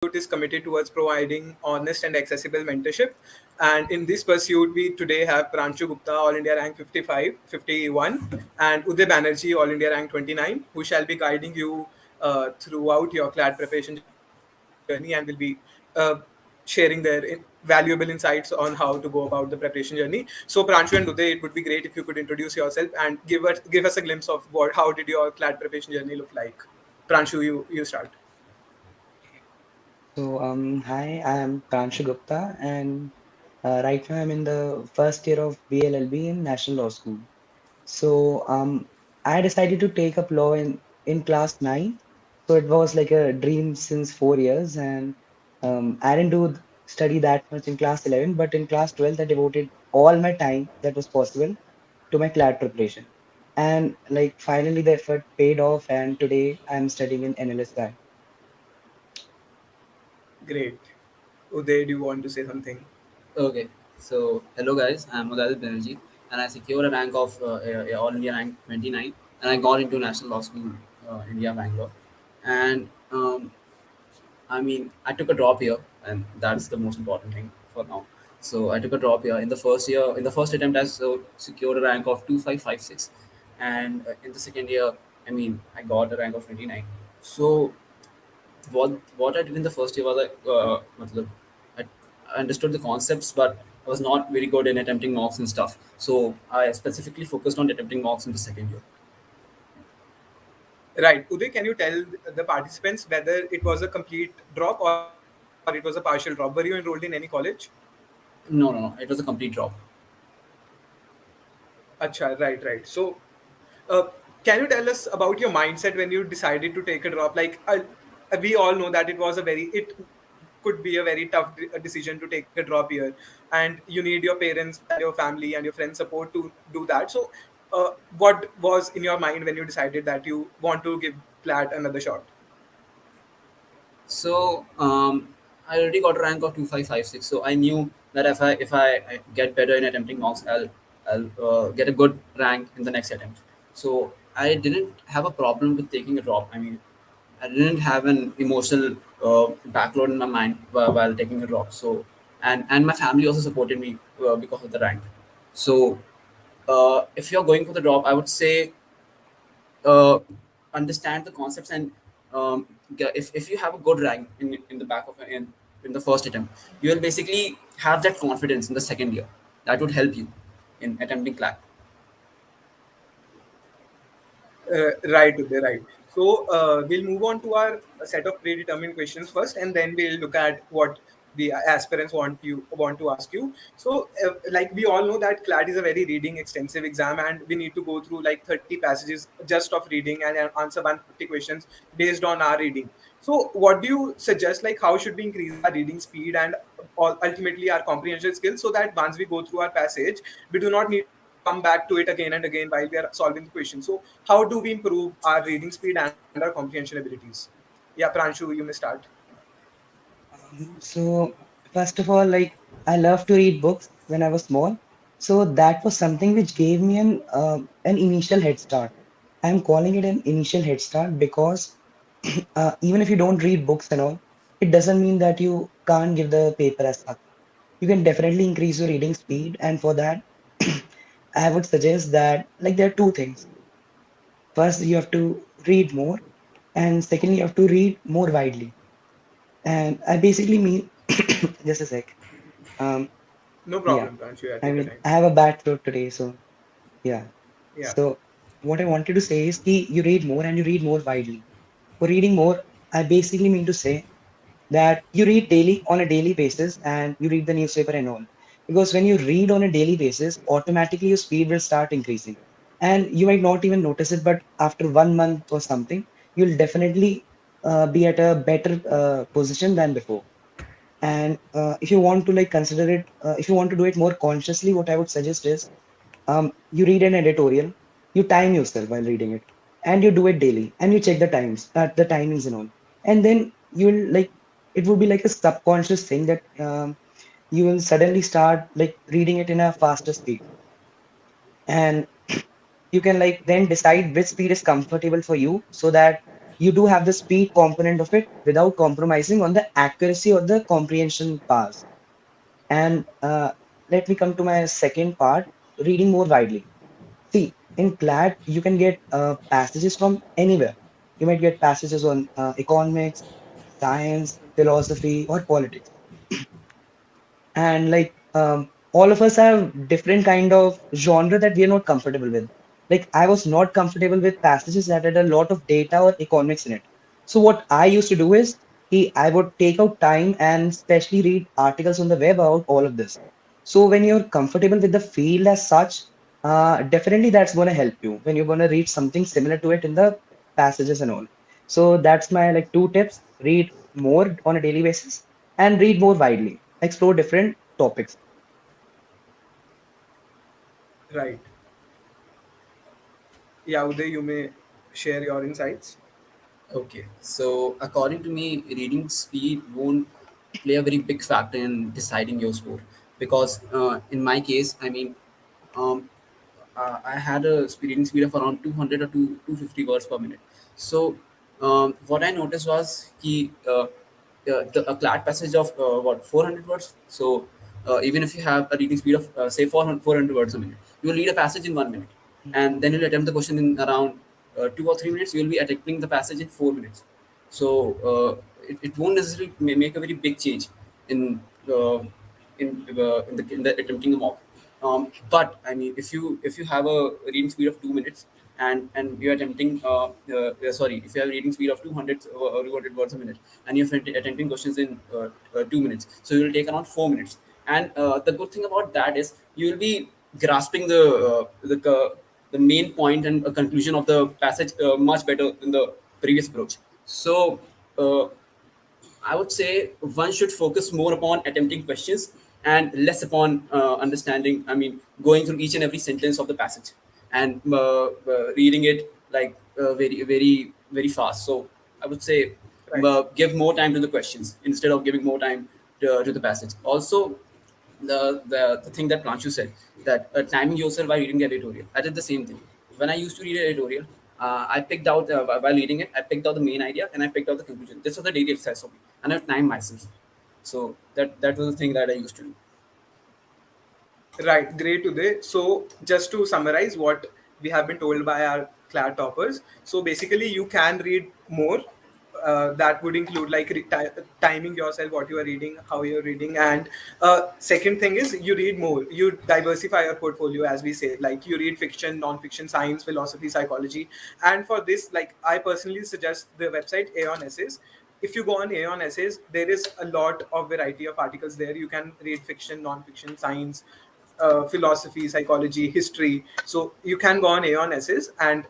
is committed towards providing honest and accessible mentorship. And in this pursuit, we today have Pranshu Gupta, All India rank 55, 51, and Uday Banerjee, All India rank 29, who shall be guiding you throughout your CLAT preparation journey and will be sharing their valuable insights on how to go about the preparation journey. So, Pranshu and Uday, it would be great if you could introduce yourself and give us a glimpse of how did your CLAT preparation journey look like. Pranshu, you start. Hi, I am Pranshu Gupta, and right now I'm in the first year of BLLB in National Law School. I decided to take up law in class 9. So it was like a dream since 4 years, and I didn't study that much in class 11, but in class 12, I devoted all my time that was possible to my CLAT preparation. And like finally, the effort paid off, and today I'm studying in NLSI. Great. Uday, do you want to say something? Okay, so hello guys, I'm Untitled Energy, and I secured a rank of All India rank 29, and I got into National Law School, India Bangalore, and I took a drop here, and that's the most important thing for now. So I took a drop here in the first year. In the first attempt, I secured a rank of 2556, and in the second year, I got a rank of 29. So what I did in the first year was I understood the concepts, but I was not very good in attempting mocks and stuff. So I specifically focused on attempting mocks in the second year. Right. Uday, can you tell the participants whether it was a complete drop or it was a partial drop? Were you enrolled in any college? No, no, no. It was a complete drop. Acha, right. So, uh, can you tell us about your mindset when you decided to take a drop? We all know that it could be a very tough decision to take a drop here, and you need your parents and your family and your friends support to do that. So, what was in your mind when you decided that you want to give Plat another shot? So I already got a rank of 2556. So I knew that if I get better in attempting mocks, I'll get a good rank in the next attempt. So I didn't have a problem with taking a drop. I didn't have an emotional backload in my mind while taking a drop. So and my family also supported me because of the rank. So if you're going for the drop, I would say uh, understand the concepts and if you have a good rank in the back of in the first attempt, you will basically have that confidence in the second year that would help you in attempting CLAT. Right, Uday, right. So we'll move on to our set of predetermined questions first, and then we'll look at what the aspirants want to ask you. So, like we all know that CLAT is a very reading extensive exam, and we need to go through like 30 passages just of reading and answer 150 questions based on our reading. So, what do you suggest? Like, how should we increase our reading speed and ultimately our comprehension skills so that once we go through our passage, we do not need to come back to it again and again while we are solving the question? So, how do we improve our reading speed and our comprehension abilities? Yeah, Pranshu, you may start. So first of all, like I love to read books when I was small. So that was something which gave me an initial head start. I'm calling it an initial head start because even if you don't read books and all, it doesn't mean that you can't give the paper as such. You can definitely increase your reading speed, and for that, I would suggest that like there are two things. First, you have to read more, and secondly, you have to read more widely. And I basically mean just a sec. Um, No yeah, problem, Pranshu. Yeah, I take your mean, time. I have a bad throat today, so yeah. Yeah. So what I wanted to say is that you read more and you read more widely. For reading more, I basically mean to say that you read daily on a daily basis and you read the newspaper and all. Because when you read on a daily basis, automatically your speed will start increasing. And you might not even notice it, but after 1 month or something, you'll definitely be at a better position than before. And if you want to like consider it, if you want to do it more consciously, what I would suggest is you read an editorial, you time yourself while reading it, and you do it daily, and you check the timings and all, and then you will like it would be like a subconscious thing that you will suddenly start like reading it in a faster speed, and you can like then decide which speed is comfortable for you, so that you do have the speed component of it without compromising on the accuracy or the comprehension parts. And let me come to my second part, reading more widely. See, in CLAT, you can get passages from anywhere. You might get passages on economics, science, philosophy, or politics. And like all of us have different kind of genre that we are not comfortable with. Like I was not comfortable with passages that had a lot of data or economics in it. So what I used to do is I would take out time and especially read articles on the web about all of this. So when you're comfortable with the field as such, definitely that's going to help you when you're going to read something similar to it in the passages and all. So that's my like two tips: read more on a daily basis and read more widely, explore different topics. Right. Yeah, Uday, you may share your insights. Okay, so according to me, reading speed won't play a very big factor in deciding your score because in my case, I mean, um, I had a reading speed of around 200 or 250 words per minute. So what I noticed was a CLAT passage of what 400 words. So even if you have a reading speed of say 400 words a minute, you will read a passage in 1 minute, and then you'll attempt the question in around 2 or 3 minutes. You will be attempting the passage in 4 minutes. So it won't necessarily make a very big change in uh, in the attempting a mock. But I mean, if you have a reading speed of 2 minutes and you're attempting sorry, if you have a reading speed of 200 or 200 words a minute and you're attempting questions in 2 minutes, so you will take around 4 minutes. And the good thing about that is you will be grasping the main point and a conclusion of the passage much better than the previous approach. So uh, I would say one should focus more upon attempting questions and less upon understanding. I mean, going through each and every sentence of the passage and reading it like very, very, very fast. So I would say Right. give more time to the questions instead of giving more time to the passage. Also, the thing that Pranshu said, that timing yourself while reading the editorial. I did the same thing. When I used to read an editorial, I picked out while reading it, I picked out the main idea and I picked out the conclusion. This was the daily exercise for me, and I timed myself. So that was the thing that I used to do. Right, great today. So, just to summarize what we have been told by our CLAT toppers, so basically, you can read more. That would include like timing yourself, what you are reading, how you're reading, and second thing is you read more. You diversify your portfolio, as we say. Like you read fiction, non-fiction, science, philosophy, psychology, and for this, like I personally suggest the website Aeon Essays. If you go on Aeon Essays, there is a lot of variety of articles there. You can read fiction, non-fiction, science, philosophy, psychology, history. So you can go on Aeon Essays and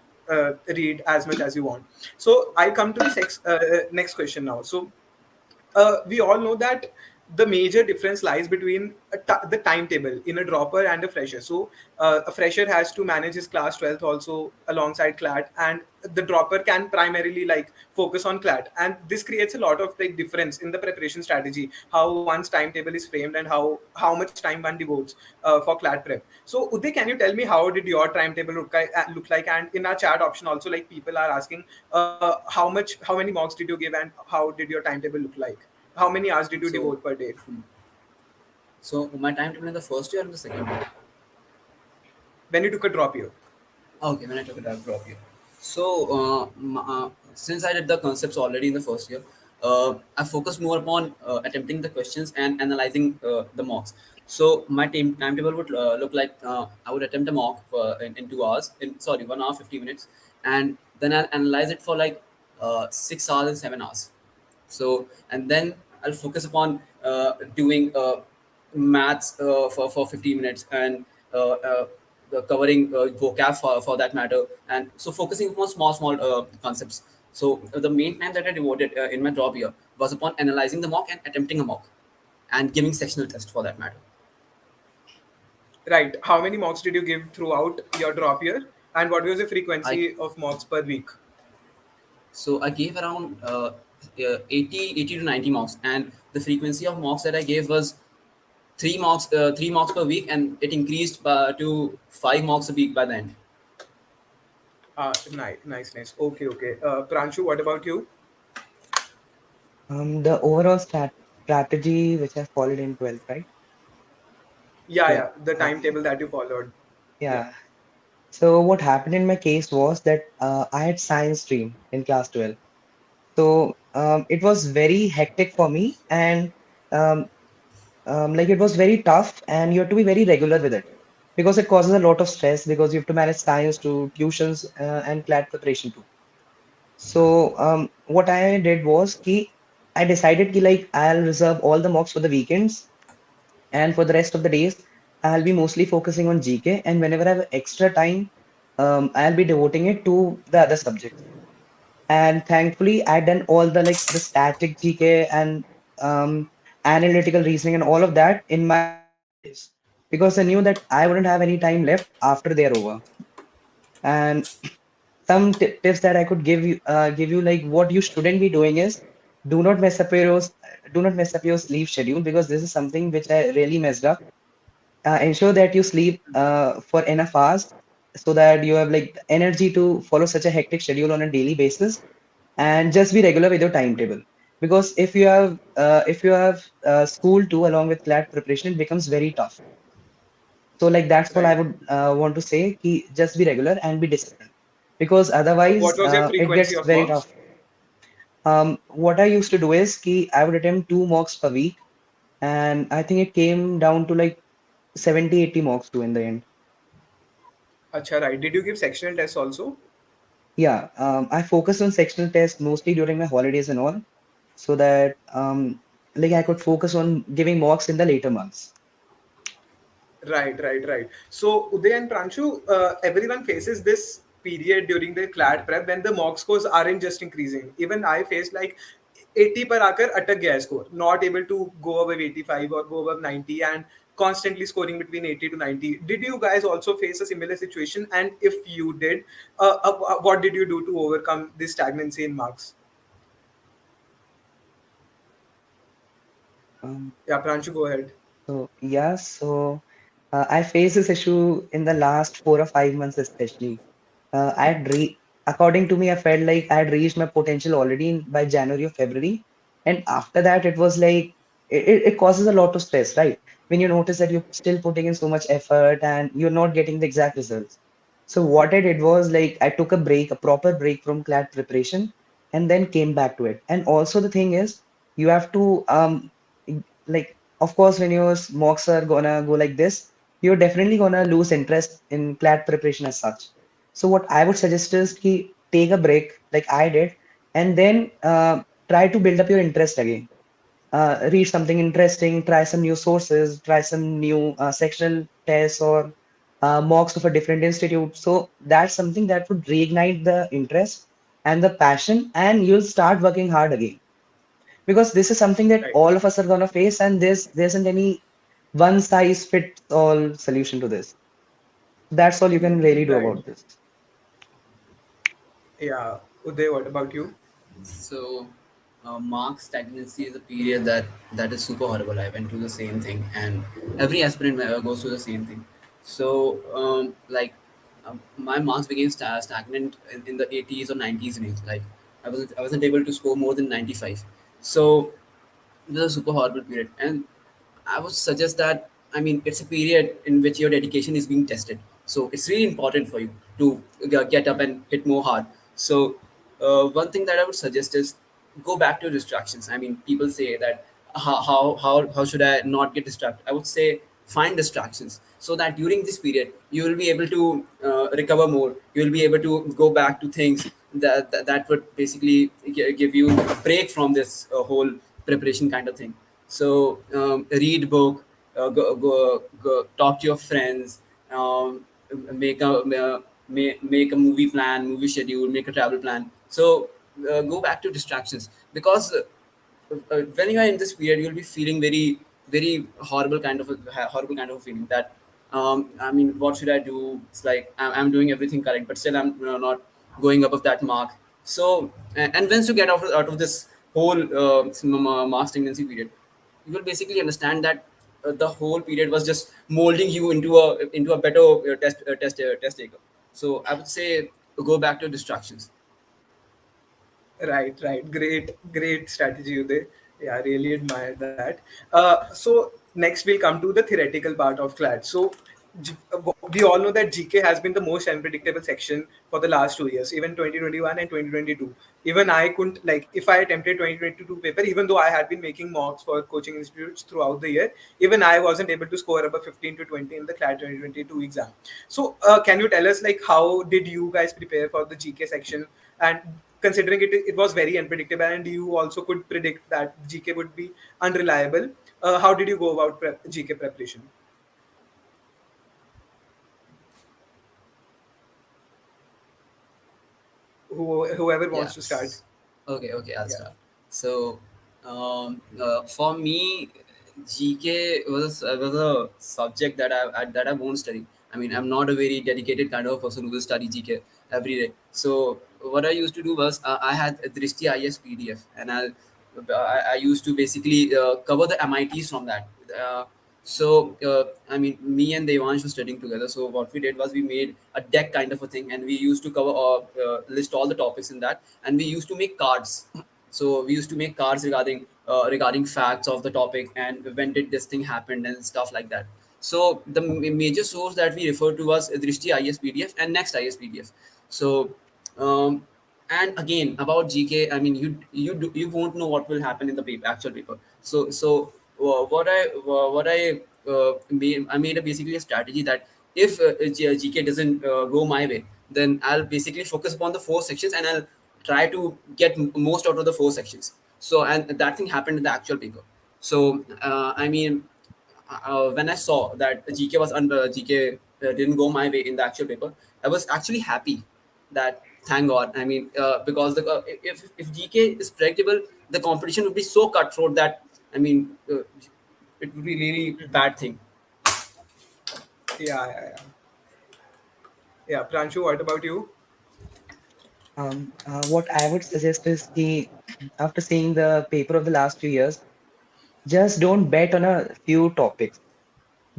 read as much as you want. So I come to the next question now. So we all know that the major difference lies between the timetable in a dropper and a fresher. So a fresher has to manage his class 12th also alongside CLAT, and the dropper can primarily like focus on CLAT, and this creates a lot of like difference in the preparation strategy, how one's timetable is framed and how much time one devotes for CLAT prep. So Uday, can you tell me how did your timetable look like? And in our chat option also, like people are asking how many mocks did you give and how did your timetable look like? How many hours did you So, devote per day so my timetable in the first year and the second year. when you took a drop year? Okay, when I took a dive drop year. So, since I did the concepts already in the first year, I focused more upon attempting the questions and analyzing the mocks. So, my timetable would look like I would attempt a mock in 2 hours, in sorry, 1 hour, 50 minutes, and then I'll analyze it for like 6 hours and 7 hours. So, and then I'll focus upon doing maths for 15 minutes and covering vocab for that matter, and so focusing upon small concepts. So the main time that I devoted in my job year was upon analyzing the mock and attempting a mock and giving sectional test for that matter. Right. How many mocks did you give throughout your drop year? And what was the I frequency of mocks per week? So I gave around 80 to 90 mocks, and the frequency of mocks that I gave was 3 mocks per week, and it increased to 5 mocks a week by the end. Nice. Okay. Pranshu, what about you? The overall strategy which I followed in 12th, right? Yeah. The timetable that you followed. Yeah. Yeah. So what happened in my case was that I had science stream in class 12. So it was very hectic for me, and um, like it was very tough, and you have to be very regular with it because it causes a lot of stress because you have to manage science to tuitions and CLAT preparation too. So what I did was I decided ki like I'll reserve all the mocks for the weekends, and for the rest of the days I'll be mostly focusing on GK, and whenever I have extra time, I'll be devoting it to the other subjects. And thankfully I done all the like the static GK and um, analytical reasoning and all of that in my holidays because I knew that I wouldn't have any time left after they're over. And some tips that I could give you like what you shouldn't be doing is do not mess up your sleep schedule because this is something which I really messed up. Ensure that you sleep for enough hours so that you have like the energy to follow such a hectic schedule on a daily basis, and just be regular with your timetable because if you have school too along with CLAT preparation, it becomes very tough. So like that's all I Right. would want to say, just be regular and be disciplined because What otherwise was your it frequency gets of very mocks? tough. What I used to do is I would attempt 2 mocks per week, and I think it came down to like 70-80 mocks too in the end. Acha, right. Did you give sectional tests also? Yeah, I focused on sectional tests mostly during my holidays and all, so that like I could focus on giving mocks in the later months. Right. So, Uday and Pranshu, everyone faces this period during the CLAT prep when the mock scores aren't just increasing. Even I faced like 80 per आकर अटक गया है score, not able to go above 85 or go above 90 and constantly scoring between 80 to 90. Did you guys also face a similar situation? And if you did, what did you do to overcome this stagnancy in marks? Um, Yeah, Pranshu, go ahead. so I faced this issue in the last 4 or 5 months, especially. I had according to me, I felt like I had reached my potential already by January or February, and after that, it was like it causes a lot of stress, right? When you notice that you're still putting in so much effort and you're not getting the exact results. So what I did was like I took a break, a proper break from CLAT preparation, and then came back to it. And also the thing is, you have to like of course when your mocks are gonna go like this, you're definitely gonna lose interest in CLAT preparation as such. So what I would suggest is take a break like I did, and then try to build up your interest again. Read something interesting, try some new sources, try some new sectional tests or mocks of a different institute. So that's something that would reignite the interest and the passion, and you'll start working hard again. Because this is something that Right. all of us are gonna face, and there isn't any one size fits all solution to this. That's all you can really do Right. about this. Yeah. Uday, what about you? So, mark stagnancy is a period that is super horrible. I went through the same thing, and every aspirant goes through the same thing. So, my marks became stagnant in the 80s or 90s range. Like, I wasn't able to score more than 95. So, this is a super horrible period, and I would suggest that, I mean, it's a period in which your dedication is being tested, so it's really important for you to get up and hit more hard. So one thing that I would suggest is go back to distractions. I mean, people say that how should I not get distracted? I would say find distractions so that during this period you will be able to recover more. You will be able to go back to things that would basically give you a break from this whole preparation kind of thing. So read book, talk to your friends, make make a movie plan, movie schedule, make a travel plan. So go back to distractions because when you are in this period, you'll be feeling very horrible kind of a feeling that I mean, what should I do? It's like I'm doing everything correct, but still I'm not going above that mark. So and once you get out of this whole marks tendency period, you will basically understand that the whole period was just molding you into a better test taker. So I would say go back to distractions. Right, right. Great, great strategy, Uday. Yeah, I really admire that. So next we'll come to the theoretical part of CLAT. So we all know that GK has been the most unpredictable section for the last 2 years, even 2021 and 2022. Even I couldn't, like, if I attempted 2022 paper, even though I had been making mocks for coaching institutes throughout the year, even I wasn't able to score above 15 to 20 in the CLAT 2022 exam. So can you tell us, like, how did you guys prepare for the GK section? And considering it was very unpredictable, and you also could predict that GK would be unreliable, how did you go about GK preparation? Whoever wants to start. Yes. Okay, I'll Yeah. start. So, for me, GK was a subject that I won't study. I mean, I'm not a very dedicated kind of person who will study GK every day. So, what I used to do was I had a Drishti IS PDF, and I used to basically cover the MITs from that. I mean, me and Devansh were studying together. So what we did was we made a deck kind of a thing, and we used to cover list all the topics in that, and we used to make cards. So we used to make cards regarding facts of the topic and when did this thing happen and stuff like that. So the major source that we refer to was Drishti IS PDF and Next IS PDF. So um, and again about GK, I mean you won't know what will happen in the actual paper. I made a basically a strategy that if GK doesn't go my way, then I'll basically focus upon the four sections and I'll try to get most out of the four sections. So and that thing happened in the actual paper. So I mean when I saw that GK GK didn't go my way in the actual paper, I was actually happy that thank God. I mean, because if GK is predictable, the competition would be so cutthroat that I mean, it would be really bad thing. Yeah, yeah, yeah. Yeah, Pranshu, what about you? What I would suggest is the after seeing the paper of the last few years, just don't bet on a few topics.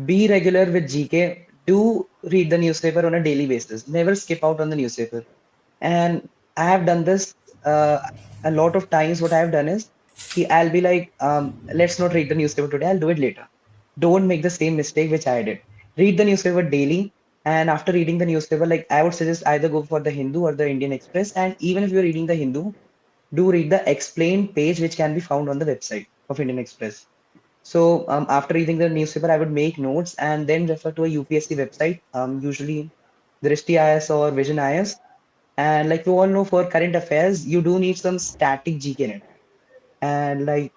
Be regular with GK. Do read the newspaper on a daily basis. Never skip out on the newspaper. And I have done this a lot of times. What I have done is I'll be like, let's not read the newspaper today. I'll do it later. Don't make the same mistake which I did. Read the newspaper daily. And after reading the newspaper, like I would suggest either go for the Hindu or the Indian Express. And even if you're reading the Hindu, do read the explained page which can be found on the website of Indian Express. So after reading the newspaper, I would make notes and then refer to a UPSC website, usually Drishti IS or Vision IS. And like we all know, for current affairs, you do need some static GK in it. And like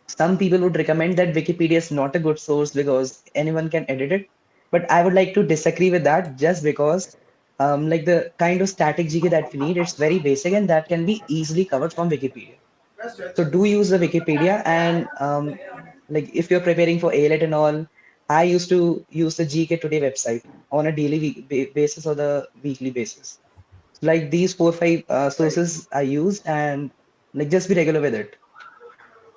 some people would recommend that Wikipedia is not a good source because anyone can edit it. But I would like to disagree with that just because like the kind of static GK that we need, it's very basic and that can be easily covered from Wikipedia. So do use the Wikipedia and like if you're preparing for ALET and all, I used to use the GK Today website on a daily basis or the weekly basis. Like these 4 5 Right, sources I use and like just be regular with it.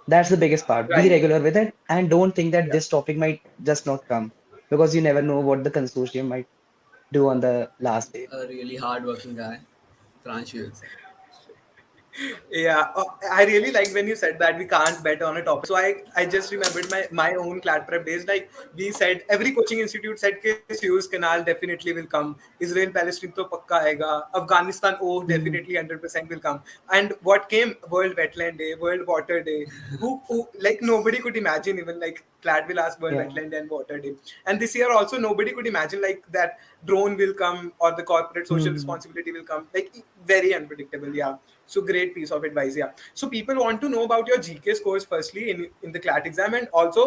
That's the biggest part. Be right. regular with it and don't think that Yeah. this topic might just not come because you never know what the consortium might do on the last day. A really hard working guy, Pranshu. Yeah, I really like when you said that we can't bet on a topic. So I just remembered my own CLAT prep days. Like we said, every coaching institute said कि Suez Canal definitely will come. Israel Palestine तो पक्का आएगा. Afghanistan, oh, Hmm. definitely 100% will come. And what came? World Wetland Day, World Water Day. Who like nobody could imagine, even like CLAT will ask World Yeah. Wetland and Water Day. And this year also nobody could imagine like that drone will come or the corporate social Hmm. responsibility will come. Like very unpredictable. Yeah. So great piece of advice. Yeah. So people want to know about your GK scores firstly in the CLAT exam, and also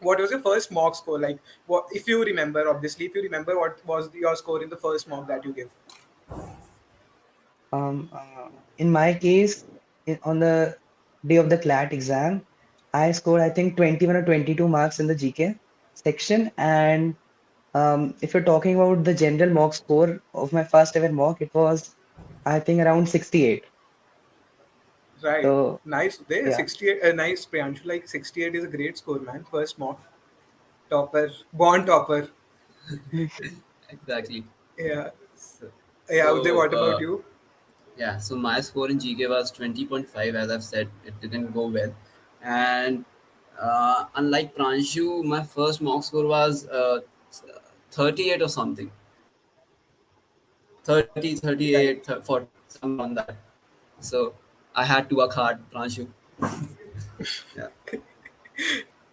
what was your first mock score like? What if you remember? Obviously, if you remember, what was your score in the first mock that you gave? In my case, on the day of the CLAT exam, I scored, I think, 21 or 22 marks in the GK section. And if you're talking about the general mock score of my first ever mock, it was, I think, around 68. Right. So, Nice. There, yeah. 68. Nice, Priyanshu. Like 68 is a great score, man. First mock topper, born topper. Exactly. Yeah. So, Yeah, Uday, So what about you? yeah, so my score in GK was 20.5. As I've said, it didn't go well, and unlike Pranshu, my first mock score was 38 or something. 30, 38, Right. 40, somewhere around that. So I had to work hard, Pranshu. Yeah.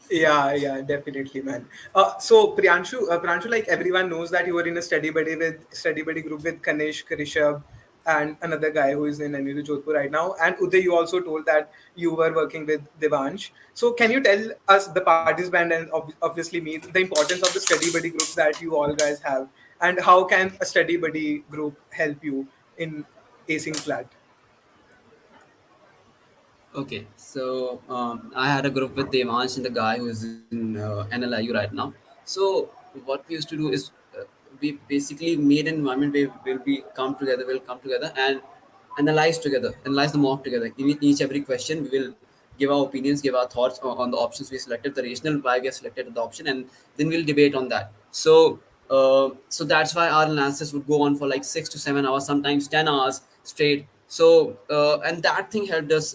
Yeah, definitely, man. So Pranshu, like everyone knows that you were in a study buddy group with Kanishk, Rishabh, and another guy who is in NU Jodhpur right now. And Uday, you also told that you were working with Devansh. So can you tell us, the participant and obviously me, the importance of the study buddy groups that you all guys have, and how can a study buddy group help you in acing CLAT? Okay, so I had a group with Devansh and the guy who is in NLIU right now. So what we used to do is we basically made an environment where we'll come together and analyze the mock together. In each every question, we will give our opinions, give our thoughts on the options we selected, the rationale why we have selected the option, and then we'll debate on that. So that's why our analysis would go on for like 6 to 7 hours, sometimes 10 hours straight. So and that thing helped us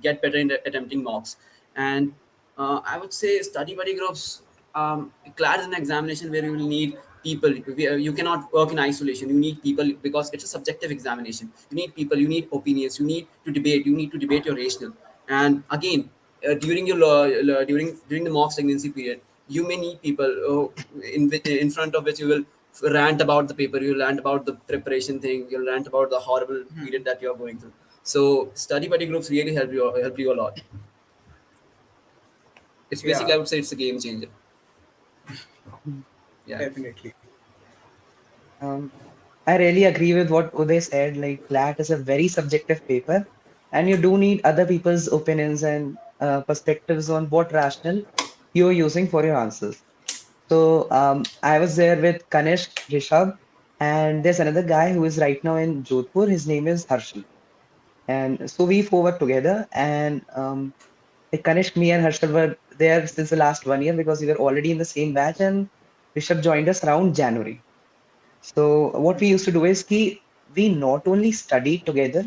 get better in attempting mocks. And I would say study buddy groups. CLAT is an examination where you will need people. You cannot work in isolation. You need people because it's a subjective examination. You need people. You need opinions. You need to debate. You need to debate your rational. And again, during the mock stagnancy period, you may need people in front of which you will rant about the paper. You'll rant about the preparation thing. You'll rant about the horrible period that you are going through. So study buddy groups really help you a lot. It's basically, Yeah, I would say, it's a game changer. Mm. Yeah. definitely. Um, I really agree with what Uday said. Like, CLAT is a very subjective paper, and you do need other people's opinions and perspectives on what rationale you're using for your answers. So, I was there with Kanishk, Rishabh, and there's another guy who is right now in Jodhpur. His name is Harshal. And so we four were together, and like Kanishk, me, and Harshal were there since the last 1 year because we were already in the same batch, and Rishabh joined us around January. So what we used to do is we not only studied together,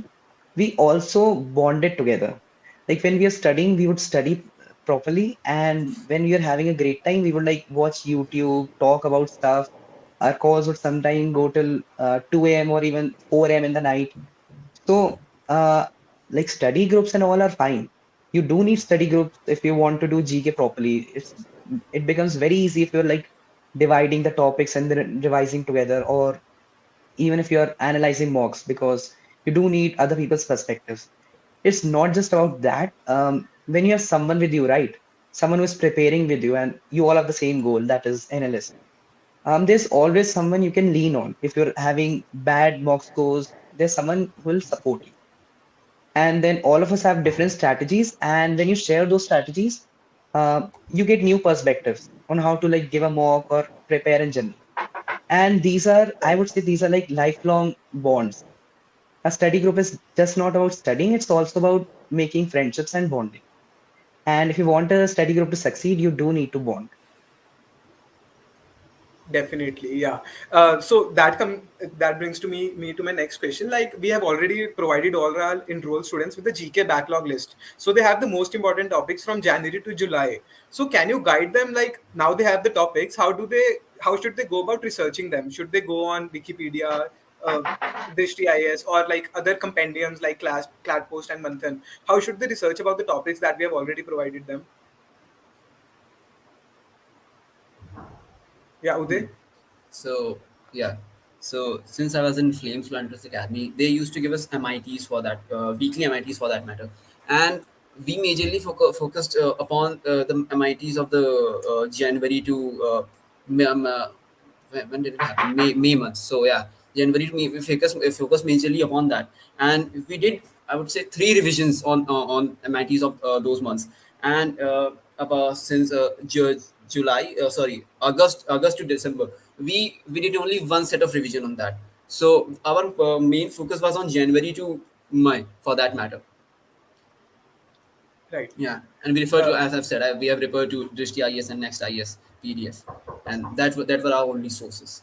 we also bonded together. Like when we are studying, we would study properly, and when we are having a great time, we would like watch YouTube, talk about stuff. Our calls would sometimes go till 2 a.m. or even 4 a.m. in the night. So like study groups and all are fine. You do need study groups if you want to do GK properly. It becomes very easy if you're like dividing the topics and then revising together, or even if you're analyzing mocks, because you do need other people's perspectives. It's not just about that. When you have someone with you, right? Someone who is preparing with you and you all have the same goal, that is analyst. There's always someone you can lean on. If you're having bad mock scores, there's someone who will support you. And then all of us have different strategies. And when you share those strategies, you get new perspectives on how to like give a mock or prepare in general. And these are, I would say, these are like lifelong bonds. A study group is just not about studying, it's also about making friendships and bonding. And if you want a study group to succeed, you do need to bond. Definitely, yeah. So that brings to me to my next question. Like we have already provided all our enrolled students with the GK backlog list, so they have the most important topics from January to July. So can you guide them? Like now they have the topics. How should they go about researching them? Should they go on Wikipedia, uh, Drishti IS, or like other compendiums like CLAT Post and Manthan? How should they research about the topics that we have already provided them? Yeah, Hmm. Uday. So yeah. So since I was in Flames Planters Academy, they used to give us MITs for that weekly MITs for that matter, and we majorly focused upon the MITs of the January to May- when did it happen? May month. So yeah, January to May, we focus majorly upon that, and we did, I would say, three revisions on MITs of those months, and about since July, sorry, August to December, we did only one set of revision on that. So our main focus was on January to May for that matter. Right. Yeah, and we refer to, Uh, as I've said, we have referred to Drishti IS and Next IS PDF, and that were our only sources.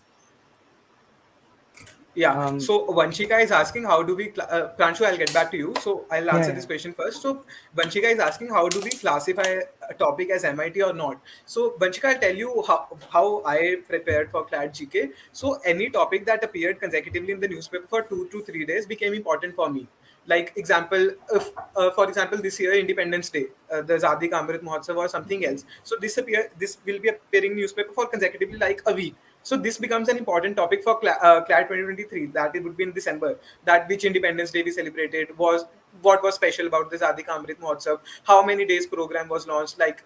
Yeah. Um, So Vanshika is asking, how do we, Pranshu, I'll get back to you. So I'll yeah, answer yeah. this question first. So Vanshika is asking, how do we classify a topic as MIT or not? So Vanshika, I'll tell you how I prepared for CLAT GK. So any topic that appeared consecutively in the newspaper for 2 to 3 days became important for me. Like example, if for example this year Independence Day, the Azadi Ka Amrit Mahotsav or something else. So this will be appearing in newspaper for consecutively like a week. So this becomes an important topic for CLAT 2023. That it would be in December. That which Independence Day we celebrated was what was special about the Azadi Ka Amrit Mahotsav. How many days program was launched? Like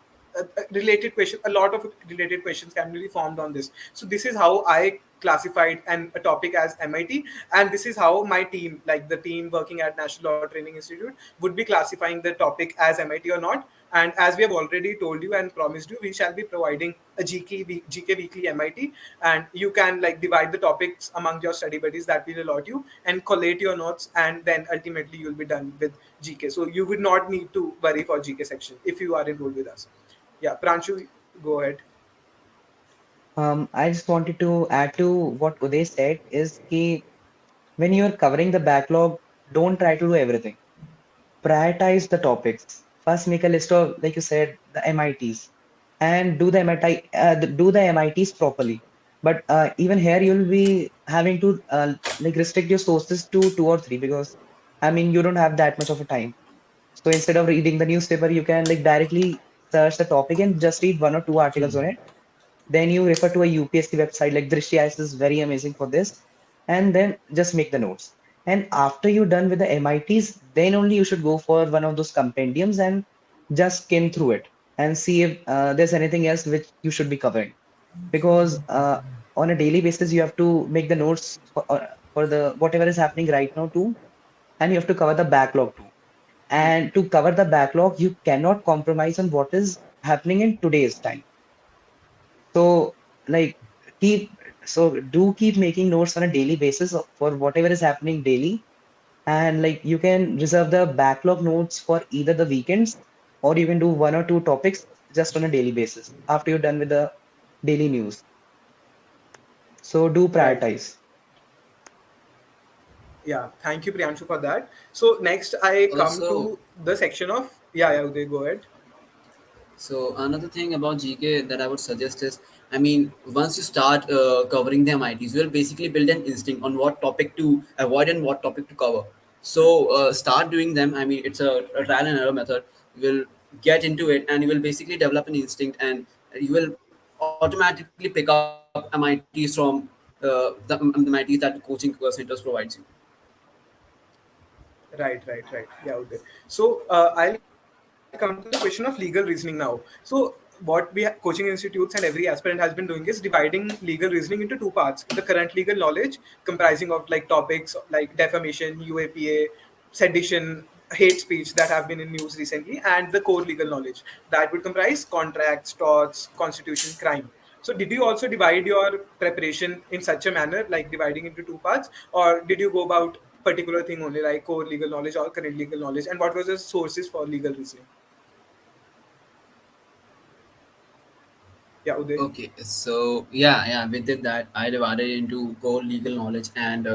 related question, a lot of related questions can be formed on this. So this is how I classified a topic as MIT, and this is how my team, like the team working at National Law Training Institute, would be classifying the topic as MIT or not. And as we have already told you and promised you, we shall be providing a GK weekly MIT, and you can like divide the topics among your study buddies that will allot you and collate your notes, and then ultimately you'll be done with GK. So you would not need to worry for GK section if you are enrolled with us. Yeah, Pranshu, go ahead. I just wanted to add to what Uday said is ki when you're covering the backlog, don't try to do everything. Prioritize the topics. First, make a list of, like you said, the MITs, and do the MITs properly. But even here, you'll be having to like restrict your sources to two or three because I mean you don't have that much of a time. So instead of reading the newspaper, you can like directly search the topic and just read one or two articles on it. Then you refer to a UPSC website like Drishyas is very amazing for this, and then just make the notes. And after you're done with the MITs, then only you should go for one of those compendiums and just skim through it and see if there's anything else which you should be covering. Because on a daily basis, you have to make the notes for the whatever is happening right now too, and you have to cover the backlog too. And to cover the backlog, you cannot compromise on what is happening in today's time. So, like, keep do keep making notes on a daily basis for whatever is happening daily. And like you can reserve the backlog notes for either the weekends or you can do one or two topics just on a daily basis after you're done with the daily news. So do Right. prioritize. Yeah. Thank you, Priyanshu, for that. So next, I come Also, to the section of yeah. Uday, go ahead. so another thing about GK that I would suggest is, I mean, once you start covering the MITs, you will basically build an instinct on what topic to avoid and what topic to cover. So start doing them. I mean, it's a trial and error method. You will get into it, and you will basically develop an instinct, and you will automatically pick up MITs from the MITs that the coaching centers provides you. Right, right, right. Yeah, okay. So I'll come to the question of legal reasoning now. So what coaching institutes and every aspirant has been doing is dividing legal reasoning into two parts: the current legal knowledge, comprising of like topics like defamation, UAPA, sedition, hate speech that have been in news recently, and the core legal knowledge that would comprise contracts, torts, constitution, crime. So did you also divide your preparation in such a manner, like dividing into two parts, or did you go about particular thing only, like core legal knowledge or current legal knowledge, and what was the sources for legal reasoning? Yeah, Uday. Okay, so yeah, we did that. I divided into core legal knowledge and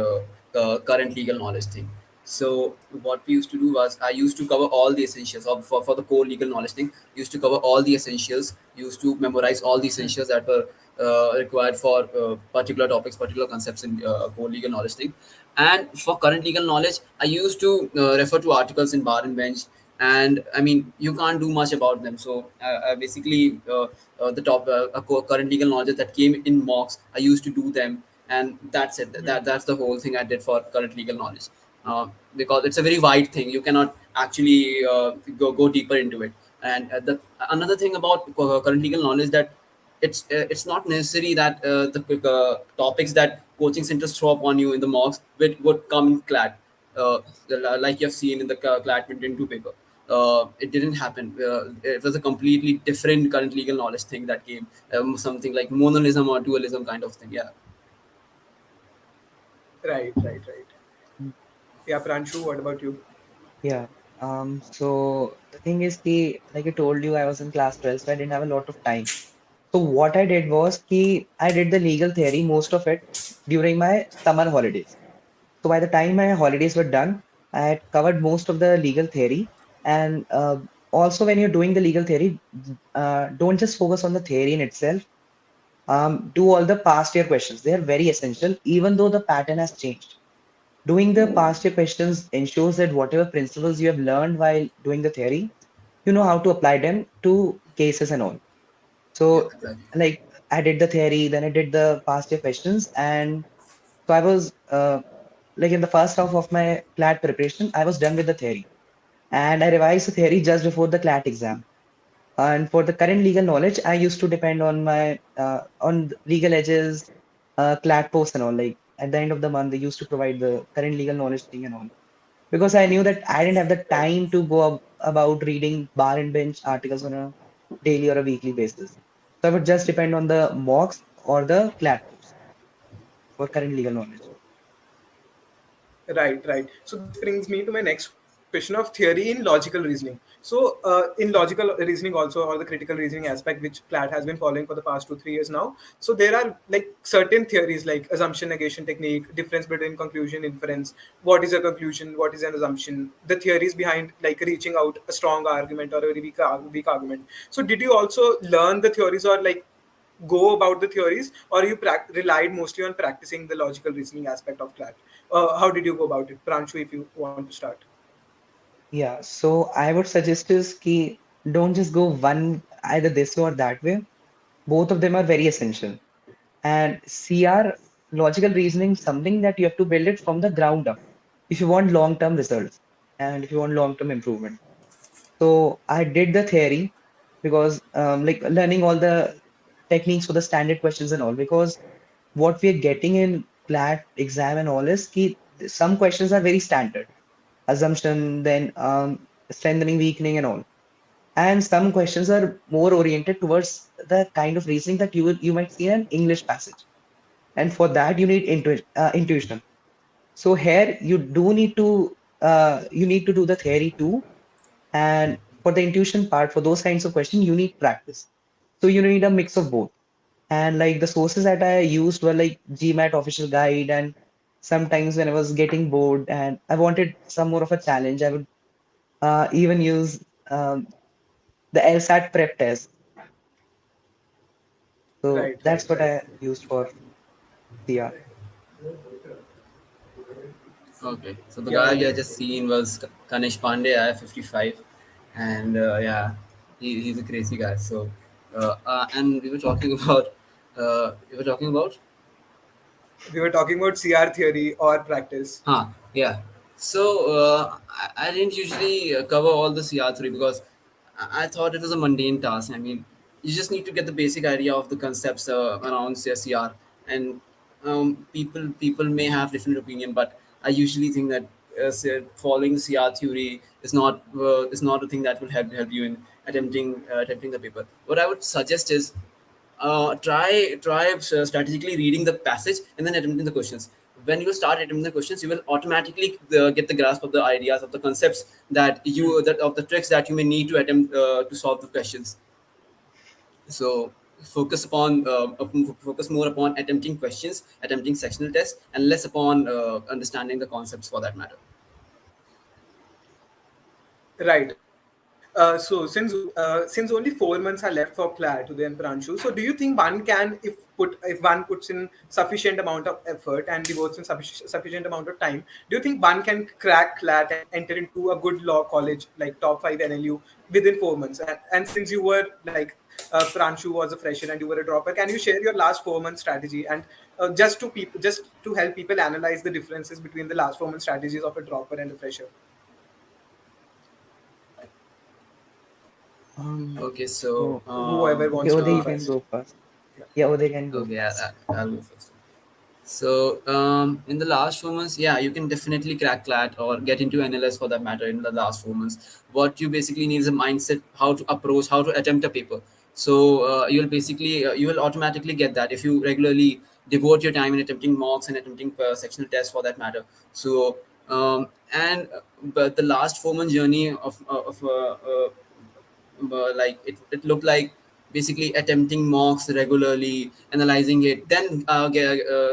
current legal knowledge thing. So what we used to do was I used to cover all the essentials of for the core legal knowledge thing. Used to cover all the essentials. Used to memorize all the essentials that were required for particular topics, particular concepts in core legal knowledge thing. And for current legal knowledge, I used to refer to articles in bar and bench, and I mean you can't do much about them. So basically the current legal knowledge that came in mocks, I used to do them, and that's it. That's the whole thing I did for current legal knowledge, because it's a very wide thing. You cannot actually go deeper into it. And the another thing about current legal knowledge, that it's not necessary that the topics that coaching centers throw up on you in the mocks would come in CLAT, like you have seen in the CLAT 22 paper. It didn't happen. It was a completely different current legal knowledge thing that came, something like monolism or dualism kind of thing. Yeah. Right. Yeah, Pranshu, what about you? Yeah. So the thing is like I told you, I was in class 12, so I didn't have a lot of time. So what I did was I did the legal theory, most of it during my summer holidays. So by the time my holidays were done, I had covered most of the legal theory. And also, when you're doing the legal theory, don't just focus on the theory in itself. Do all the past year questions. They are very essential, even though the pattern has changed. Doing the past year questions ensures that whatever principles you have learned while doing the theory, you know how to apply them to cases and all. Yeah, So, exactly. like, I did the theory, then I did the past year questions, and so I was like in the first half of my CLAT preparation, I was done with the theory, and I revised the theory just before the CLAT exam. And for the current legal knowledge, I used to depend on my on legal edges, CLAT posts and all. Like at the end of the month, they used to provide the current legal knowledge thing and all. Because I knew that I didn't have the time to go about reading bar and bench articles on a daily or a weekly basis. So I would just depend on the mocks or the CLAT posts for current legal knowledge. Right, right. So this brings me to my next question of theory in logical reasoning. So in logical reasoning also, or the critical reasoning aspect, which CLAT has been following for the past 2 3 years now. So there are like certain theories like assumption negation technique, difference between conclusion inference. What is a conclusion? What is an assumption? The theories behind like reaching out a strong argument or a very weak argument. So did you also learn the theories or like go about the theories, or you relied mostly on practicing the logical reasoning aspect of CLAT? How did you go about it, Pranshu, if you want to start? Yeah, so I would suggest is ki don't just go one either this way or that way. Both of them are very essential. And CR, logical reasoning, something that you have to build it from the ground up if you want long-term results and if you want long-term improvement. So I did the theory because like learning all the techniques for the standard questions and all, because what we are getting in CLAT exam and all is ki some questions are very standard, assumption, then strengthening, weakening, and all. And some questions are more oriented towards the kind of reasoning that you might see in an English passage. And for that, you need intuition. So here you do need to you need to do the theory too. And for the intuition part, for those kinds of questions, you need practice. So you need a mix of both. And like the sources that I used were like GMAT official guide, and sometimes when I was getting bored and I wanted some more of a challenge, I would even use the LSAT prep test. So Right, right, that's what right. I used for CR. Okay, so the Yeah, guy yeah. I just seen was Kanish Pandey, I 55, and yeah, he's a crazy guy. So, and we were talking about, we were talking about We were talking about CR theory or practice. Huh, yeah. So I didn't usually cover all the CR3 because I thought it was a mundane task. I mean, you just need to get the basic idea of the concepts around say, CR, and people may have different opinion, but I usually think that say, following CR theory is not a thing that will help you in attempting the paper. What I would suggest is try strategically reading the passage and then attempting the questions. When you start attempting the questions, you will automatically get the grasp of the ideas of the concepts that of the tricks that you may need to attempt to solve the questions. So focus more upon attempting questions, attempting sectional tests, and less upon understanding the concepts for that matter. Right. So since only 4 months are left for CLAT today and Pranshu, so do you think one can, if one puts in sufficient amount of effort and devotes in sufficient amount of time, do you think one can crack CLAT and enter into a good law college like top five NLU within 4 months? And since you were like Pranshu was a fresher and you were a dropper, can you share your last 4 month strategy and just to help people analyze the differences between the last 4 month strategies of a dropper and a fresher? Okay, so So Whoever okay, wants to Uday, go you can first. go first. Yeah. Yeah, Uday can go okay, first. I'll go first. So in the last 4 months, yeah, you can definitely crack CLAT or get into NLS for that matter in the last 4 months. What you basically need is a mindset, how to approach, how to attempt a paper. So you will automatically get that if you regularly devote your time in attempting mocks and attempting sectional tests for that matter. So and but the last 4 month journey of like it looked like basically attempting mocks regularly, analyzing it, then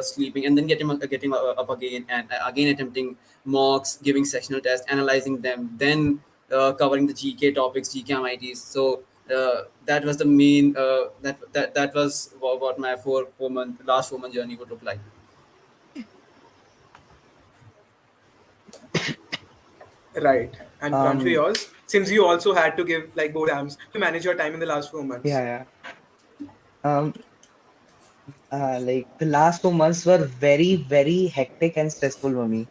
sleeping, and then getting up again, and again attempting mocks, giving sectional tests, analyzing them, then covering the GK topics, GK MITs. So that was the main that was what my 4 month last 4 month journey would look like. Right. And Pranshu, Um, yours? Since you also had to give like board exams, how did you manage your time in the last 4 months? yeah, yeah. Um, like the last 4 months were very, very hectic and stressful for me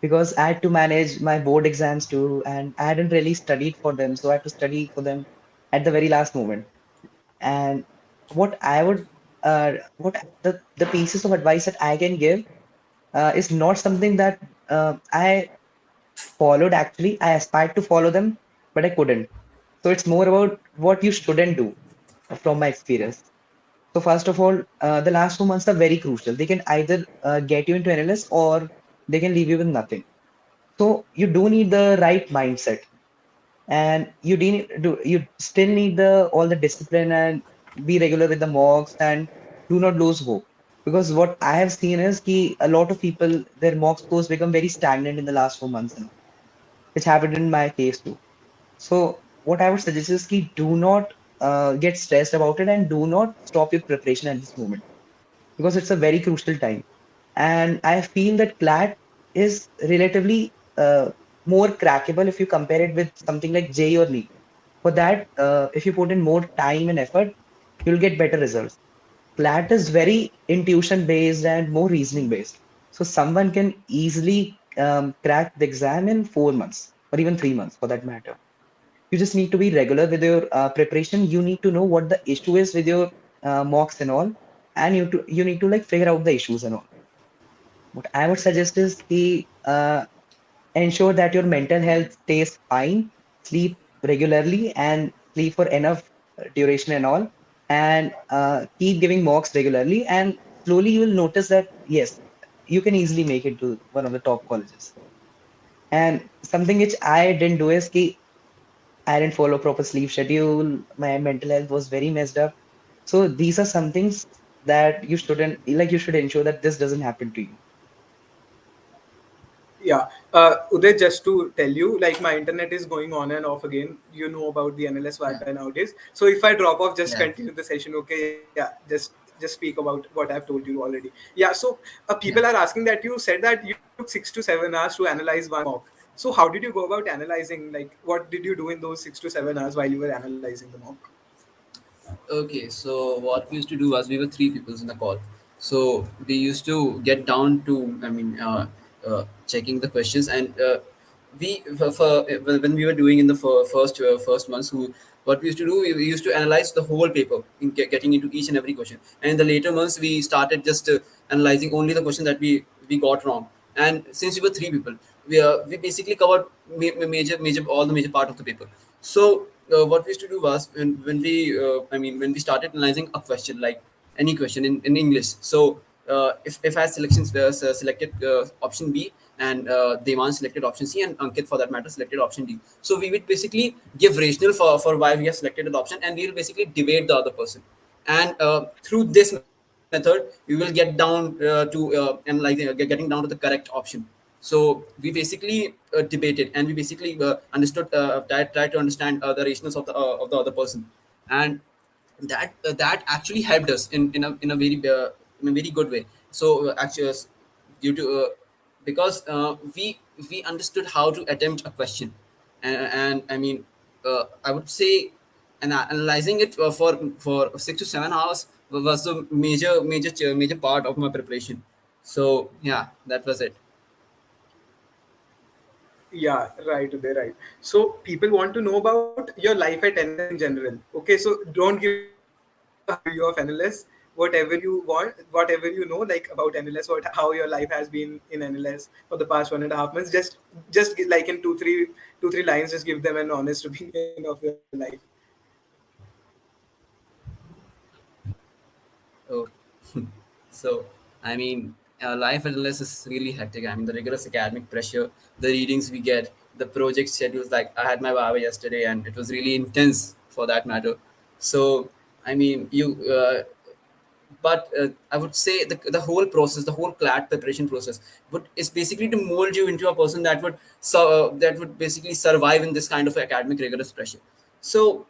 because I had to manage my board exams too, and I hadn't really studied for them, so I had to study for them at the very last moment. And what I would, what the pieces of advice that I can give is not something that I followed actually. I aspired to follow them, but I couldn't. So it's more about what you shouldn't do from my experience. So first of all, the last 2 months are very crucial. They can either get you into NLS or they can leave you with nothing. So you do need the right mindset, and you still need the all the discipline and be regular with the mocks and do not lose hope. Because what I have seen is ki a lot of people their mock scores become very stagnant in the last 4 months, and all, which happened in my case too. So what I would suggest is ki do not get stressed about it and do not stop your preparation at this moment because it's a very crucial time. And I feel that CLAT is relatively more crackable if you compare it with something like J or NEET. For that, if you put in more time and effort, you'll get better results. CLAT is very intuition based and more reasoning based. So someone can easily crack the exam in 4 months or even 3 months for that matter. You just need to be regular with your preparation. You need to know what the issue is with your mocks and all, and you need to like figure out the issues and all. What I would suggest is ensure that your mental health stays fine, sleep regularly, and sleep for enough duration and all, and keep giving mocks regularly. And slowly you will notice that yes, you can easily make it to one of the top colleges. And something which I didn't do is ki I didn't follow proper sleep schedule. My mental health was very messed up. So these are some things that you shouldn't like. You should ensure that this doesn't happen to you. Yeah. Uday, just to tell you, like my internet is going on and off again. You know about the NLS Yeah, Wi-Fi nowadays. So if I drop off, just yeah, continue the session. Okay. Yeah. Just speak about what I've told you already. Yeah. So people yeah. are asking that you said that you took 6 to 7 hours to analyze one mock. So how did you go about analyzing? Like, what did you do in those 6 to 7 hours while you were analyzing the mock? Okay, so what we used to do was we were three people in the call. So we used to get down to, checking the questions, and when we were doing in the first months, who what we used to do, we used to analyze the whole paper in getting into each and every question. And in the later months, we started just analyzing only the question that we got wrong. And since we were three people, we basically covered major all the major part of the paper. So what we used to do was when we started analyzing a question, like any question in English. So if I selected option B, and Devan selected option C, and Ankit for that matter selected option D. So we would basically give rationale for why we have selected an option, and we will basically debate the other person. And through this method, we will get down to analyzing, getting down to the correct option. So we basically debated, and we basically tried to understand the rationals of the other person. And that actually helped us in a very good way. So actually, due to because we understood how to attempt a question. And I mean, I would say, and analyzing it for 6 to 7 hours was the major part of my preparation. So yeah, that was it. Yeah, right, Uday, right. So people want to know about your life at NLS in general. Okay, so don't give us a high view of NLS. Whatever you want, whatever you know, like about NLS, how your life has been in NLS for the past 1.5 months. Just like in two three lines, just give them an honest opinion of your life. Oh, so I mean, life at LS is really hectic. I mean, the rigorous academic pressure, the readings we get, the project schedules. Like I had my Baba yesterday, and it was really intense for that matter. So I mean, but I would say the whole process, the whole CLAT preparation process, would is basically to mold you into a person that would basically survive in this kind of academic rigorous pressure. So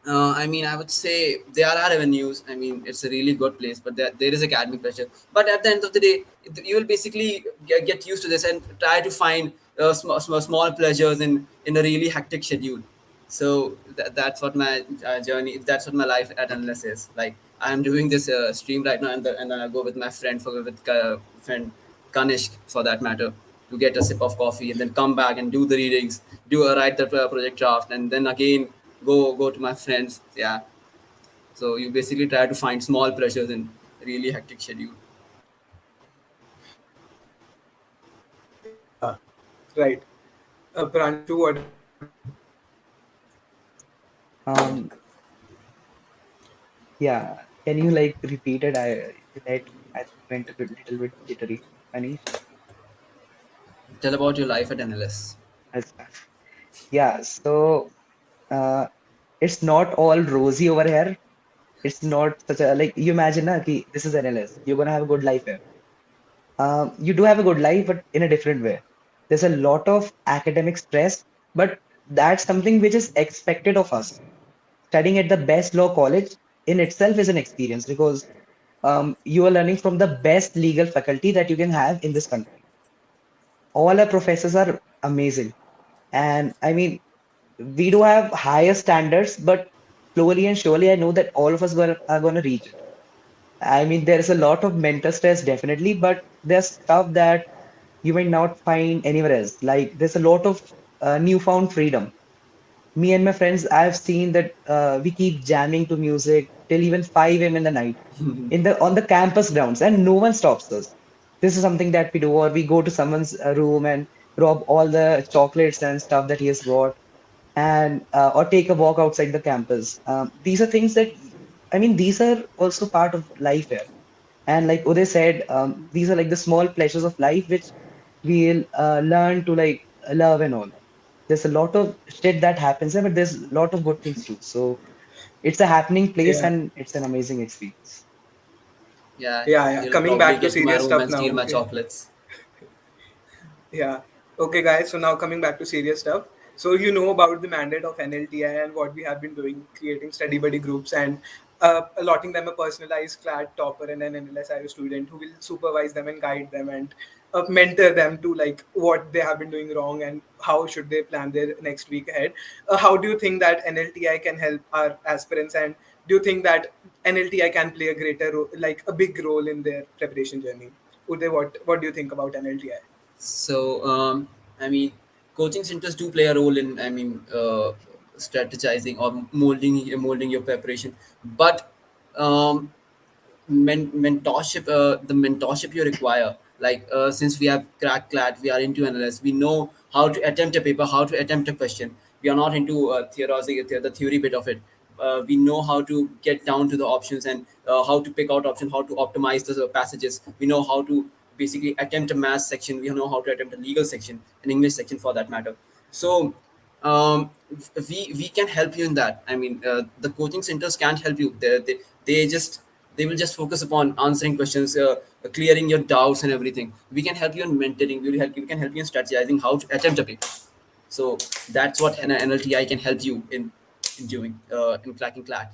I mean, I would say there are avenues. I mean, it's a really good place, but there is academic pressure. But at the end of the day, you will basically get used to this and try to find small pleasures in a really hectic schedule. So that's what my journey. That's what my life at Endless is. Like I am doing this stream right now, and then I go with my friend friend Kanishk for that matter to get a sip of coffee and then come back and do the readings, write the project draft, and then again go to my friends. Yeah. So you basically try to find small pleasures in really hectic schedule. Yeah, right. Pranshu, what about you? Um, yeah. Can you like repeat it? I think went a little bit jittery. Anish? Tell about your life at NLS. अच्छा. Yeah. So uh, it's not all rosy over here. It's not such a like you imagine na, ki this is NLS. You're gonna have a good life here. You do have a good life, but in a different way. There's a lot of academic stress, but that's something which is expected of us. Studying at the best law college in itself is an experience because you are learning from the best legal faculty that you can have in this country. All our professors are amazing. And I mean, we do have higher standards, but slowly and surely, I know that all of us are going to reach it. I mean, there's a lot of mental stress, definitely, but there's stuff that you might not find anywhere else. Like, there's a lot of newfound freedom. Me and my friends, I've seen that we keep jamming to music till even 5 a.m. in the night on the campus grounds, and no one stops us. This is something that we do, or we go to someone's room and rob all the chocolates and stuff that he has brought, and or take a walk outside the campus. These are things that I mean, these are also part of life here. And like Uday said, these are like the small pleasures of life which we'll learn to like love and all. There's a lot of shit that happens there, but there's a lot of good things too. So it's a happening place Yeah, and it's an amazing experience. Yeah, yeah. you'll Coming probably back to get to my serious room stuff and steal now. my Yeah. chocolates. Yeah. Okay, guys. So now coming back to serious stuff. So you know about the mandate of NLTI and what we have been doing, creating study buddy groups and allotting them a personalized CLAT topper and an NLSIO student who will supervise them and guide them and mentor them to like what they have been doing wrong and how should they plan their next week ahead. How do you think that NLTI can help our aspirants, and do you think that NLTI can play a like a big role in their preparation journey? Uday, what do you think about NLTI? So, I mean, coaching centers do play a role in, I mean, strategizing or molding your preparation. But um, the mentorship you require, like since we have cracked CLAT, we are into analysis. We know how to attempt a paper, how to attempt a question. We are not into the theory bit of it. We know how to get down to the options and how to pick out options, how to optimize the passages. We know how to basically attempt a math section. We know how to attempt a legal section, an English section for that matter. So um, we can help you in that. I mean, the coaching centers can't help you. They will just focus upon answering questions, clearing your doubts and everything. We can help you in mentoring. We can help you in strategizing how to attempt a paper. So that's what an NLTI can help you in doing in cracking CLAT.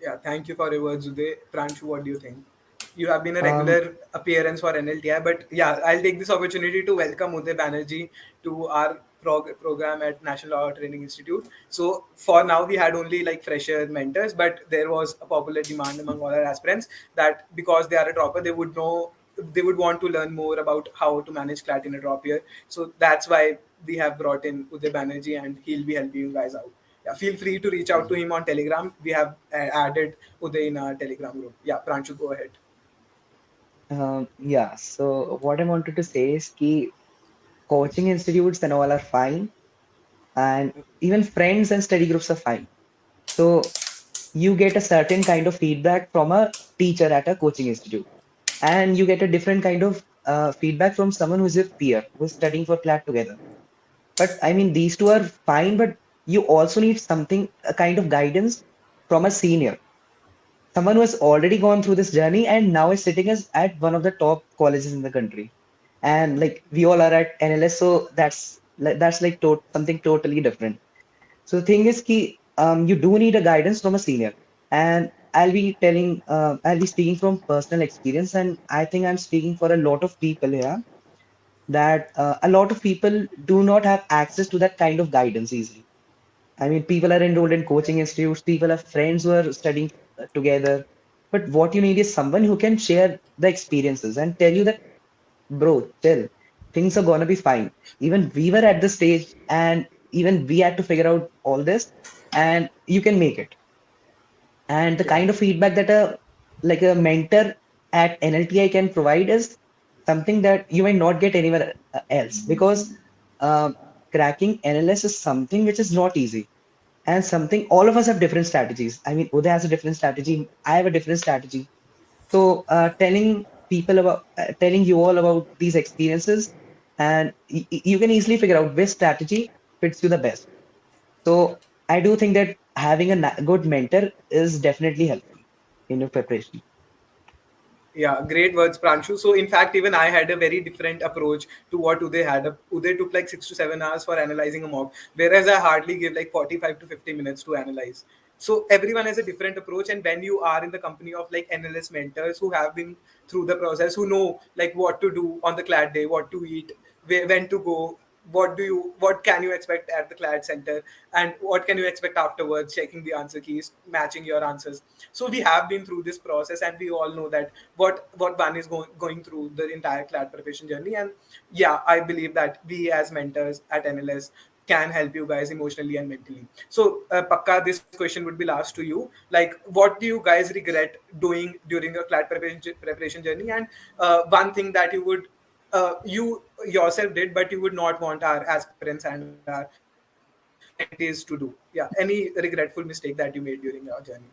Yeah, thank you for your words, Uday. Pranshu, what do you think? You have been a Um, regular appearance for NLTI, but yeah, I'll take this opportunity to welcome Uday Banerjee to our program at National Law Training Institute. So for now, we had only like fresher mentors, but there was a popular demand among all our aspirants that because they are a dropper, they would want to learn more about how to manage CLAT in a drop year. So that's why we have brought in Uday Banerjee, and he'll be helping you guys out. Yeah, feel free to reach out to him on Telegram. We have added Uday in our Telegram group. Yeah, Pranshu, go ahead. yeah, so what I wanted to say is ki coaching institutes and all are fine, and even friends and study groups are fine. So you get a certain kind of feedback from a teacher at a coaching institute, and you get a different kind of feedback from someone who's a peer who's studying for CLAT together. But I mean, these two are fine, but you also need something, a kind of guidance from a senior, someone who has already gone through this journey and now is sitting as at one of the top colleges in the country. And like we all are at NLS, so that's like something totally different. So the thing is, you do need a guidance from a senior, and I'll be speaking from personal experience, and I think I'm speaking for a lot of people here that a lot of people do not have access to that kind of guidance easily. I mean, people are enrolled in coaching institutes, people have friends who are studying together, but what you need is someone who can share the experiences and tell you that, bro, chill, things are gonna be fine. Even we were at the stage, and even we had to figure out all this, and you can make it. And the kind of Yeah. feedback that a mentor at NLTI can provide is something that you might not get anywhere else, because um, cracking NLS is something which is not easy, and something all of us have different strategies. I mean, Uday has a different strategy, I have a different strategy. So telling you all about these experiences, and you can easily figure out which strategy fits you the best. So I do think that having a good mentor is definitely helpful in your preparation. Yeah, great words, Pranshu. So, in fact, even I had a very different approach to what Uday had. Uday took like 6 to 7 hours for analyzing a mock, whereas I hardly give like 45 to 50 minutes to analyze. So, everyone has a different approach. And when you are in the company of like NLS mentors who have been through the process, who know like what to do on the CLAT day, what to eat, when to go, what can you expect at the CLAD center, and what can you expect afterwards, checking the answer keys, matching your answers. So we have been through this process, and we all know that what one is going through the entire CLAD preparation journey. And yeah, I believe that we as mentors at NLS can help you guys emotionally and mentally. So Pakka, this question would be last to you. Like, what do you guys regret doing during your CLAD preparation journey, and one thing that you yourself did, but you would not want our aspirants and our mentees to do. Yeah, any regretful mistake that you made during your journey?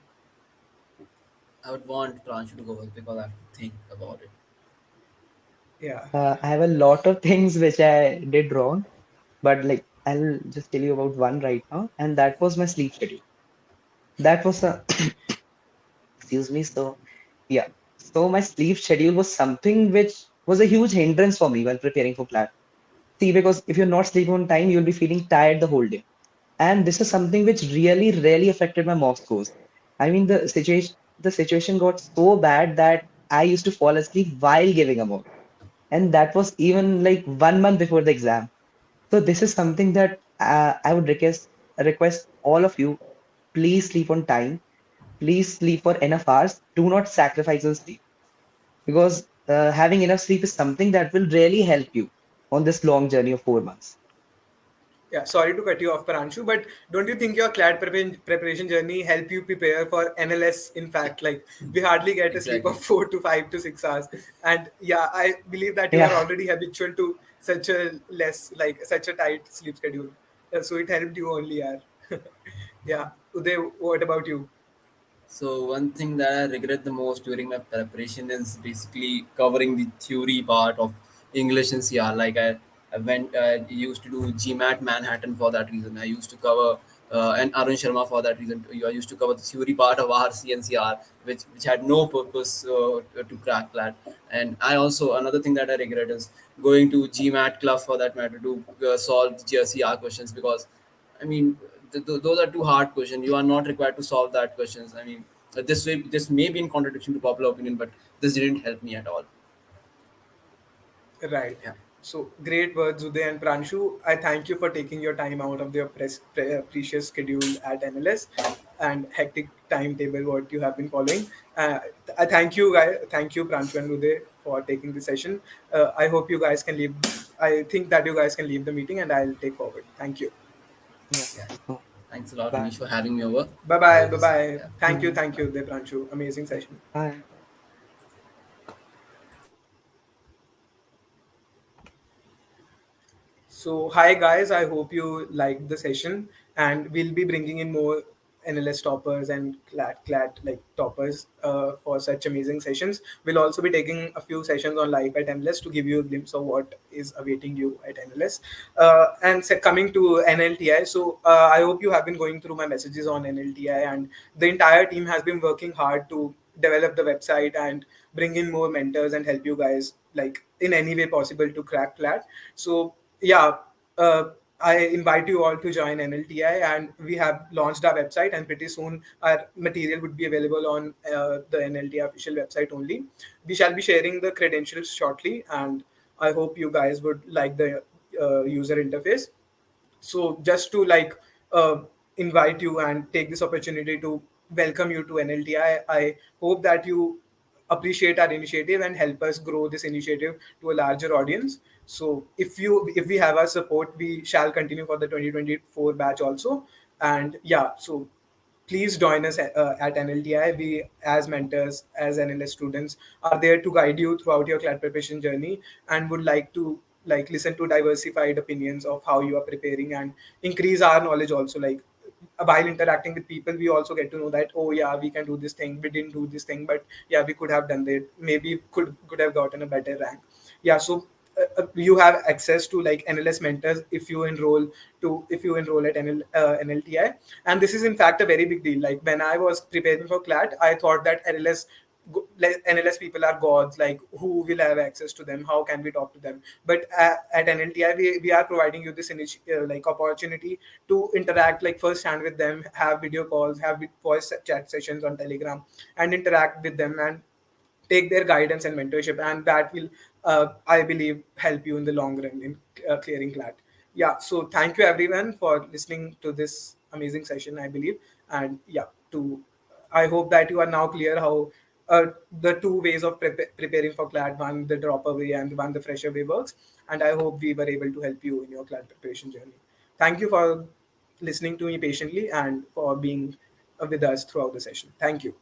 I would want Pranshu to go first because I have to think about it. Yeah. I have a lot of things which I did wrong, but like I'll just tell you about one right now, and that was my sleep schedule. That was a excuse me. So yeah, so my sleep schedule was something which was a huge hindrance for me while preparing for CLAT. See, because if you're not sleeping on time, you'll be feeling tired the whole day. And this is something which really affected my mock scores. I mean, the situation got so bad that I used to fall asleep while giving a mock, and that was even like 1 month before the exam. So this is something that I would request all of you, please sleep on time, please sleep for enough hours, do not sacrifice on sleep, because having enough sleep is something that will really help you on this long journey of 4 months. Yeah, sorry to cut you off, Paranshu, but don't you think your CLAD preparation journey help you prepare for NLS? In fact, like we hardly get a sleep of Exactly. 4 to 5 to 6 hours, and yeah, I believe that you are Yeah. already habitual to such a tight sleep schedule. So it helped you only, yeah. Yeah, Uday, what about you? So one thing that I regret the most during my preparation is basically covering the theory part of English and CR. I used to do GMAT Manhattan for that reason. I used to cover and Arun Sharma for that reason. I used to cover the theory part of RC and CR, which had no purpose to crack that. And I also another thing that I regret is going to GMAT club for that matter to solve the CR questions because I mean, those are two hard questions. You are not required to solve that questions. I mean, this may be in contradiction to popular opinion, but this didn't help me at all. Right. Yeah, So great words, Uday and Pranshu. I thank you for taking your time out of your precious schedule at NLS and hectic timetable what you have been following. I thank you, guys. Thank you, Pranshu and Uday, for taking the session. I hope you guys can leave. I think that you guys can leave the meeting, and I'll take forward. Thank you. Yeah. yeah. So, Thanks a lot, bye. Anish, for having me over. Bye bye. It Bye was bye. yeah. Thank Bye. you, Uday, Pranshu. Amazing session. Bye. So, hi guys, I hope you liked the session, and we'll be bringing in more NLS toppers and CLAT like toppers for such amazing sessions. We'll also be taking a few sessions on live at NLS to give you a glimpse of what is awaiting you at NLS. Coming to NLTI, so I hope you have been going through my messages on NLTI, and the entire team has been working hard to develop the website and bring in more mentors and help you guys like in any way possible to crack CLAT. So yeah, uh, I invite you all to join NLTI, and we have launched our website, and pretty soon our material would be available on the NLTI official website only. We shall be sharing the credentials shortly, and I hope you guys would like the user interface. So just to like invite you and take this opportunity to welcome you to NLTI, I hope that you appreciate our initiative and help us grow this initiative to a larger audience. So if we have our support, we shall continue for the 2024 batch also. And yeah, so please join us at NLTI. We, as mentors, as NLS students, are there to guide you throughout your CLAT preparation journey, and would like to like listen to diversified opinions of how you are preparing and increase our knowledge also. Like while interacting with people, we also get to know that, oh yeah, we can do this thing, we didn't do this thing, but yeah, we could have done that, maybe could have gotten a better rank. Yeah, so you have access to like NLS mentors if you enroll at NLTI. And this is in fact a very big deal. Like when I was preparing for CLAT, I thought that NLS people are gods. Like who will have access to them? How can we talk to them? But at NLTI, we are providing you this like opportunity to interact like firsthand with them, have video calls, have voice chat sessions on Telegram, and interact with them and take their guidance and mentorship, and that will I believe help you in the long run in clearing CLAT. Yeah, so thank you everyone for listening to this amazing session, I believe. And yeah, to I hope that you are now clear how the two ways of preparing for CLAT, one the dropper way and one the fresher way works. And I hope we were able to help you in your CLAT preparation journey. Thank you for listening to me patiently and for being with us throughout the session. Thank you.